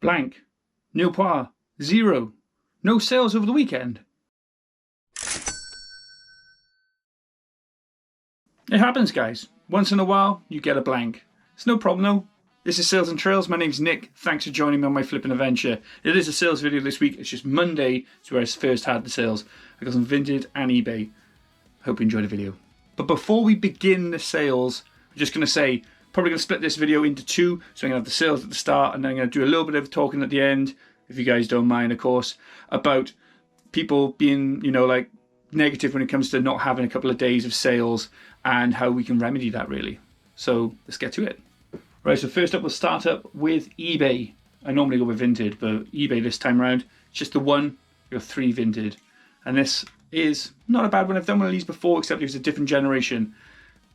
Blank. Nil par. 0. No sales over the weekend. It happens, guys. Once in a while, you get a blank. It's no problem though. This is Sales and Trails. My name's Nick. Thanks for joining me on my flipping adventure. It is a sales video this week. It's just Monday, so where I first had the sales. I got some Vinted and eBay. Hope you enjoyed the video. But before we begin the sales, I'm just going to say, probably going to split this video into two. So I'm going to have the sales at the start, and then I'm going to do a little bit of talking at the end, if you guys don't mind, of course, about people being, like negative when it comes to not having a couple of days of sales and how we can remedy that, really. So let's get to it. Right, so first up, we'll start up with eBay. I normally go with Vinted, but eBay this time around, it's just the one. You're 3 Vinted. And this is not a bad one. I've done one of these before, except it was a different generation.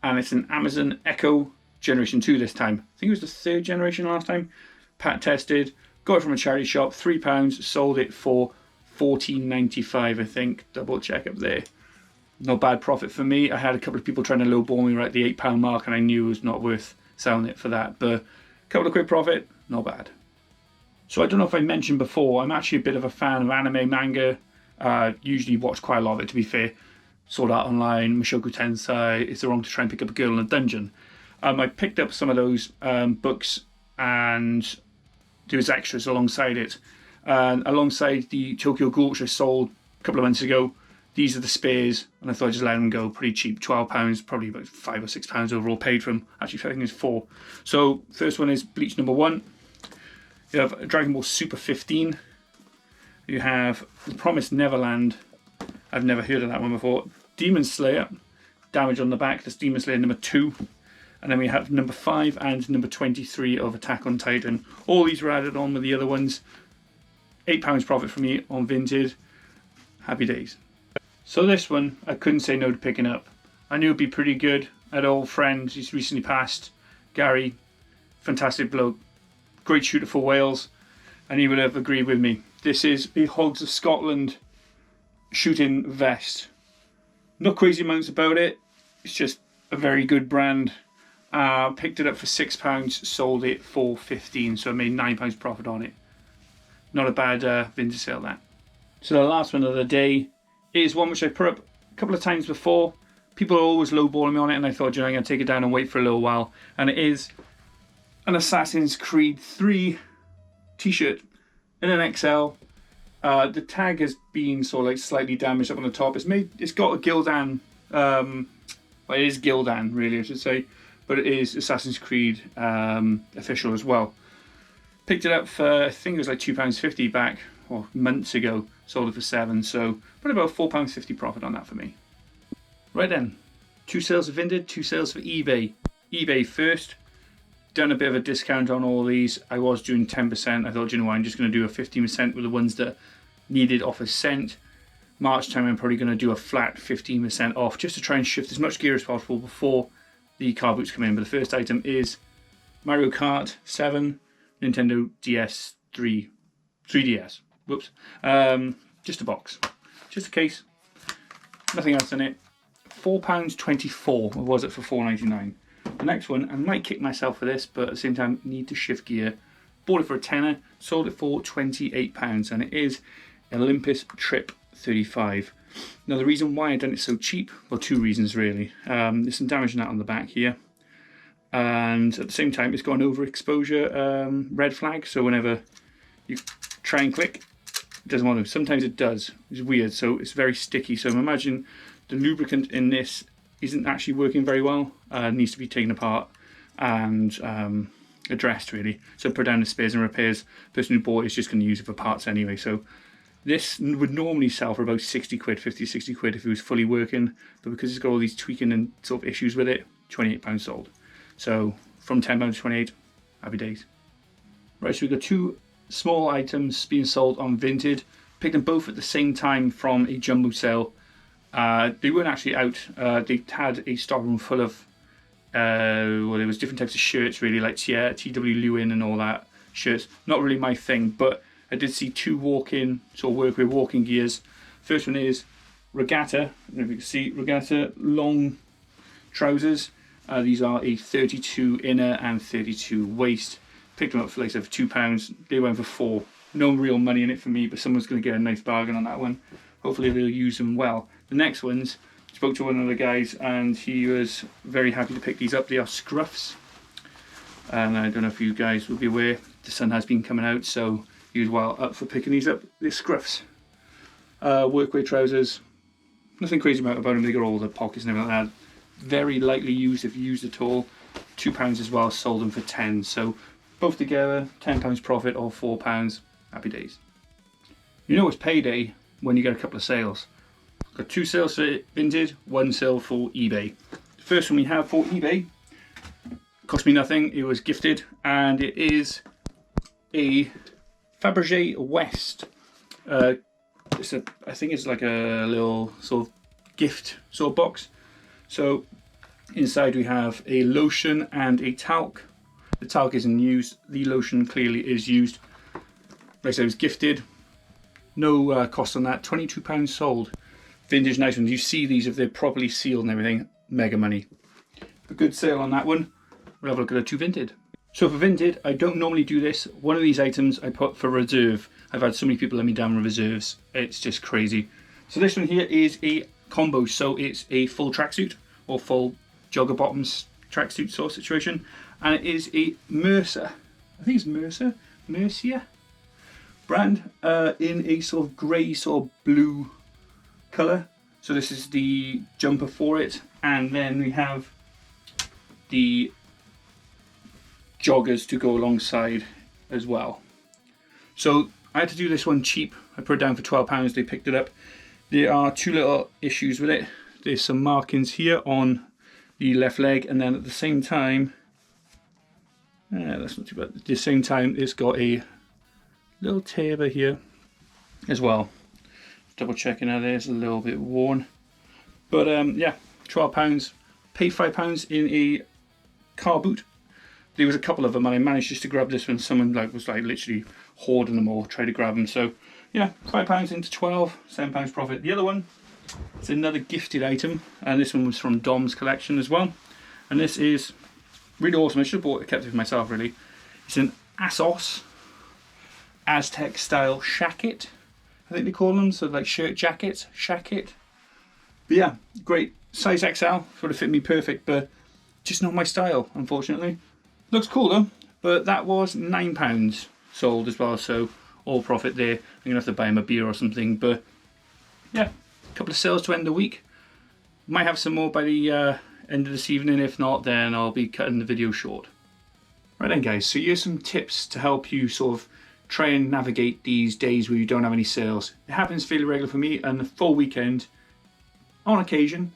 And it's an Amazon Echo Generation 2 this time. I think it was the 3rd generation last time. Pat tested, got it from a charity shop, £3, sold it for $14.95, I think. Double check up there. Not bad profit for me. I had a couple of people trying to lowball me right at the £8 mark, and I knew it was not worth selling it for that. But a couple of quick profit, not bad. So I don't know if I mentioned before, I'm actually a bit of a fan of anime manga. Usually watch quite a lot of it, to be fair. Sword Art Online, Mushoku Tensei, It's the Wrong to Try and Pick Up a Girl in a Dungeon. I picked up some of those books, and there was extras alongside it. And alongside the Tokyo Ghoul, which I sold a couple of months ago, these are the spares, and I thought I'd just let them go. Pretty cheap, £12, probably about £5 or £6 overall paid for them. Actually, I think it's 4. So first one is Bleach number 1. You have Dragon Ball Super 15. You have The Promised Neverland. I've never heard of that one before. Demon Slayer, Damage on the Back. That's Demon Slayer number 2. And then we have number 5 and number 23 of Attack on Titan. All these were added on with the other ones. £8 profit for me on Vinted. Happy days. So this one, I couldn't say no to picking up. I knew it'd be pretty good. I had an old friend, he's recently passed, Gary, fantastic bloke, great shooter for Wales, and he would have agreed with me. This is a Hogs of Scotland shooting vest. Not crazy amounts about it, it's just a very good brand. Picked it up for £6, sold it for 15, so I made £9 profit on it. Not a bad vintage sale, that. So the last one of the day is one which I put up a couple of times before. People are always lowballing me on it, and I thought, I'm going to take it down and wait for a little while. And it is an Assassin's Creed 3 t-shirt in an XL. The tag has been sort of like slightly damaged up on the top. It's got a Gildan, well, it is Gildan really, I should say, but it is Assassin's Creed official as well. Picked it up for, I think it was like £2.50 back, or months ago. Sold it for 7, so put about £4.50 profit on that for me. Right then, 2 sales for Vinted, 2 sales for eBay. eBay first, done a bit of a discount on all these. I was doing 10%. I thought, I'm just going to do a 15% with the ones that needed offers sent. March time, I'm probably going to do a flat 15% off, just to try and shift as much gear as possible before the car boots come in. But the first item is Mario Kart 7, Nintendo DS 3DS. Whoops. Just a box. Just a case. Nothing else in it. £4.24. Or was it for £4.99? The next one, I might kick myself for this, but at the same time, need to shift gear. Bought it for a tenner, sold it for £28, and it is Olympus Trip 35. Now, the reason why I've done it so cheap, well, 2 reasons really. There's some damage on that on the back here. And at the same time, it's got an overexposure red flag, so whenever you try and click, it doesn't want to. Sometimes it does. It's weird, so it's very sticky. So imagine the lubricant in this isn't actually working very well. It needs to be taken apart and addressed, really. So put down the spares and repairs. The person who bought it is just going to use it for parts anyway. So this would normally sell for about 60 quid, 50, 60 quid if it was fully working. But because it's got all these tweaking and sort of issues with it, £28 sold. So from £10 to 28, happy days. Right, so we've got 2 small items being sold on Vinted. Picked them both at the same time from a jumbo sale. They weren't actually out. They had a stockroom full of, well, there was different types of shirts really, like T.W. Lewin and all that shirts. Not really my thing, but I did see 2 walk-in, sort of work with walking gears. First one is Regatta. I don't know if you can see Regatta long trousers. These are a 32 inner and 32 waist. Picked them up for like I said, for £2. They went for £4. No real money in it for me, but someone's going to get a nice bargain on that one. Hopefully they'll use them well. The next ones, spoke to one of the guys and he was very happy to pick these up. They are scruffs. And I don't know if you guys will be aware, the sun has been coming out, so he was well up for picking these up. They're scruffs. Workwear trousers. Nothing crazy about them. They got all the pockets and everything like that. Very lightly used if used at all. £2 as well, sold them for 10. So both together, £10 profit or £4. Happy days. You know it's payday when you get a couple of sales. Got 2 sales for Vinted, 1 sale for eBay. The first one we have for eBay cost me nothing. It was gifted, and it is a Fabergé West. I think it's like a little sort of gift sort of box. So inside we have a lotion and a talc. The talc isn't used. The lotion clearly is used. Like I said, it was gifted. No cost on that. £22 sold. Vintage nice ones. You see these if they're properly sealed and everything. Mega money. A good sale on that one. We'll have a look at the 2 Vinted. So for Vinted, I don't normally do this. One of these items I put for reserve. I've had so many people let me down with reserves. It's just crazy. So this one here is a combo. So it's a full tracksuit or full jogger bottoms tracksuit sort of situation. And it is a Mercer. I think it's Mercer brand in a sort of grey sort of blue colour. So this is the jumper for it. And then we have the joggers to go alongside as well. So I had to do this one cheap. I put it down for £12. They picked it up. There are 2 little issues with it. There's some markings here on the left leg, and then at the same time, that's not too bad. At the same time, it's got a little tabber here as well. Double checking how there's a little bit worn. But yeah, £12. Paid £5 in a car boot. There was a couple of them and I managed just to grab this one. Someone was literally hoarding them all, trying to grab them. So yeah, £5 into 12, £7 profit. The other one, it's another gifted item, and this one was from Dom's collection as well. And this is really awesome. I should have bought it, kept it for myself really. It's an ASOS Aztec style shacket, I think they call them. So like shirt jackets, shacket. But yeah, great. Size XL, would have fit me perfect, but just not my style, unfortunately. Looks cool though, but that was £9 sold as well, so all profit there. I'm gonna have to buy him a beer or something, but yeah, a couple of sales to end the week. Might have some more by the end of this evening. If not, then I'll be cutting the video short. Right then guys, so here's some tips to help you sort of try and navigate these days where you don't have any sales. It happens fairly regular for me, and the full weekend on occasion.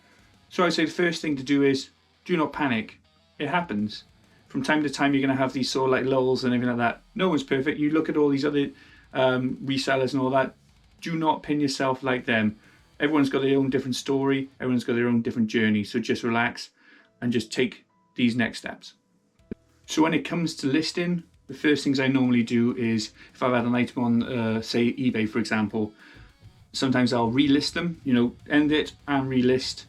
So I'd say the first thing to do is do not panic. It happens. From time to time, you're going to have these sort of like lulls and everything like that. No one's perfect. You look at all these other resellers and all that. Do not pin yourself like them. Everyone's got their own different story. Everyone's got their own different journey. So just relax and just take these next steps. So when it comes to listing, the first things I normally do is, if I've had an item on, say, eBay, for example, sometimes I'll relist them, end it and relist,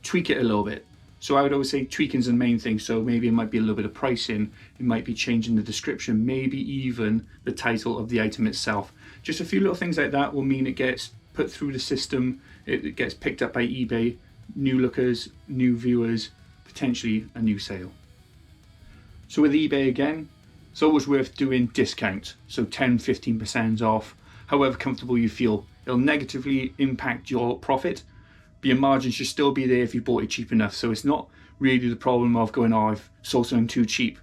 tweak it a little bit. So I would always say tweaking's the main thing. So maybe it might be a little bit of pricing, it might be changing the description, maybe even the title of the item itself. Just a few little things like that will mean it gets put through the system, it gets picked up by eBay, new lookers, new viewers, potentially a new sale. So with eBay again, it's always worth doing discounts. So 10-15% off, however comfortable you feel. It'll negatively impact your profit, but your margin should still be there if you bought it cheap enough. So it's not really the problem of going, oh, I've sold something too cheap.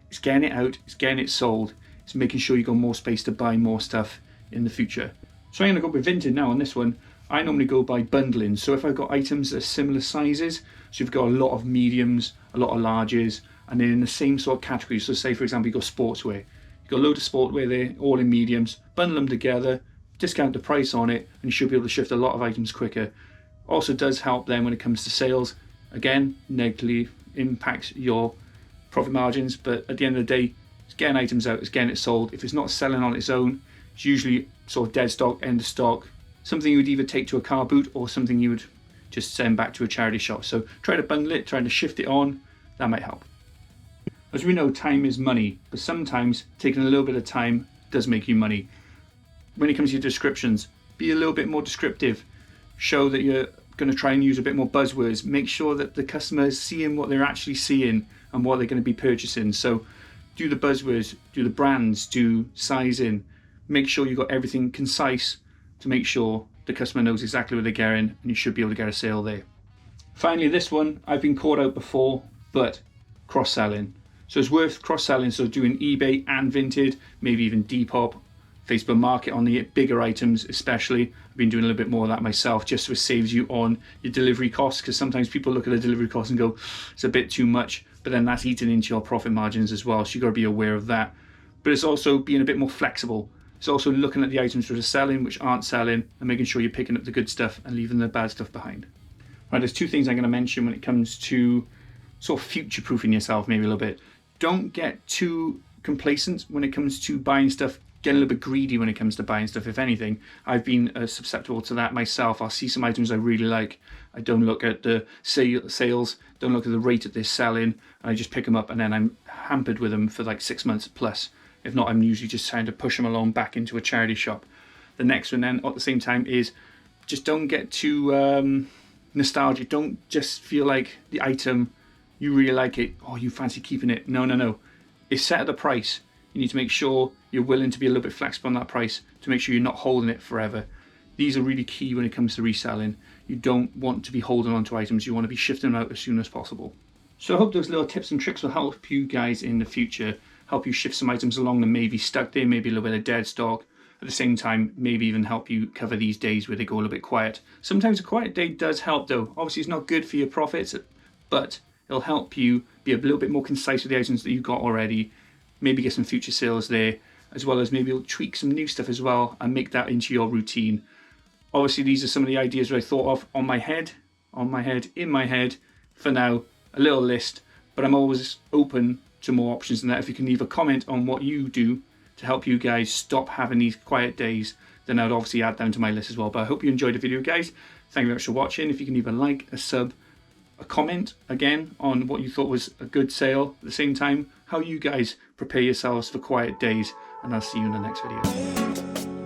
It's getting it out, it's getting it sold, it's making sure you've got more space to buy more stuff in the future. So I'm going to go with Vinted now on this one. I normally go by bundling. So if I've got items that are similar sizes, so you've got a lot of mediums, a lot of larges, and then in the same sort of category. So say for example, you've got sportswear. You've got a load of sportswear there, all in mediums, bundle them together, discount the price on it, and you should be able to shift a lot of items quicker. Also does help then when it comes to sales. Again, negatively impacts your profit margins, but at the end of the day, it's getting items out, it's getting it sold. If it's not selling on its own, it's usually sort of dead stock, end of stock, something you would either take to a car boot or something you would just send back to a charity shop. So try to bundle it, try to shift it on, that might help. As we know, time is money, but sometimes taking a little bit of time does make you money. When it comes to your descriptions, be a little bit more descriptive. Show that you're going to try and use a bit more buzzwords. Make sure that the customer is seeing what they're actually seeing and what they're going to be purchasing. So do the buzzwords, do the brands, do sizing. Make sure you've got everything concise to make sure the customer knows exactly what they're getting, and you should be able to get a sale there. Finally, this one, I've been caught out before, but cross-selling. So it's worth cross-selling, so doing eBay and Vinted, maybe even Depop, Facebook Market on the bigger items especially. I've been doing a little bit more of that myself, just so it saves you on your delivery costs, because sometimes people look at the delivery costs and go, it's a bit too much, but then that's eating into your profit margins as well, so you've got to be aware of that. But it's also being a bit more flexible. It's also looking at the items that are selling, which aren't selling, and making sure you're picking up the good stuff and leaving the bad stuff behind. Right, there's two things I'm going to mention when it comes to sort of future-proofing yourself maybe a little bit. Don't get too complacent when it comes to buying stuff. Get a little bit greedy when it comes to buying stuff. If anything, I've been susceptible to that myself. I'll see some items I really like. I don't look at the sales, don't look at the rate that they're selling, and I just pick them up, and then I'm hampered with them for like 6 months plus. If not, I'm usually just trying to push them along back into a charity shop. The next one then at the same time is just don't get too nostalgic. Don't just feel like the item, you really like it, oh, you fancy keeping it. No. It's set at the price. You need to make sure you're willing to be a little bit flexible on that price to make sure you're not holding it forever. These are really key when it comes to reselling. You don't want to be holding on to items. You want to be shifting them out as soon as possible. So I hope those little tips and tricks will help you guys in the future, help you shift some items along that may be stuck there, maybe a little bit of dead stock. At the same time, maybe even help you cover these days where they go a little bit quiet. Sometimes a quiet day does help though. Obviously it's not good for your profits, but it'll help you be a little bit more concise with the items that you've got already. Maybe get some future sales there, as well as maybe you'll tweak some new stuff as well and make that into your routine. Obviously these are some of the ideas that I thought of in my head, for now, a little list, but I'm always open to more options than that. If you can leave a comment on what you do to help you guys stop having these quiet days, then I'd obviously add them to my list as well. But I hope you enjoyed the video, guys. Thank you very much for watching. If you can leave a like, a sub, a comment again on what you thought was a good sale, at the same time how you guys prepare yourselves for quiet days, and I'll see you in the next video.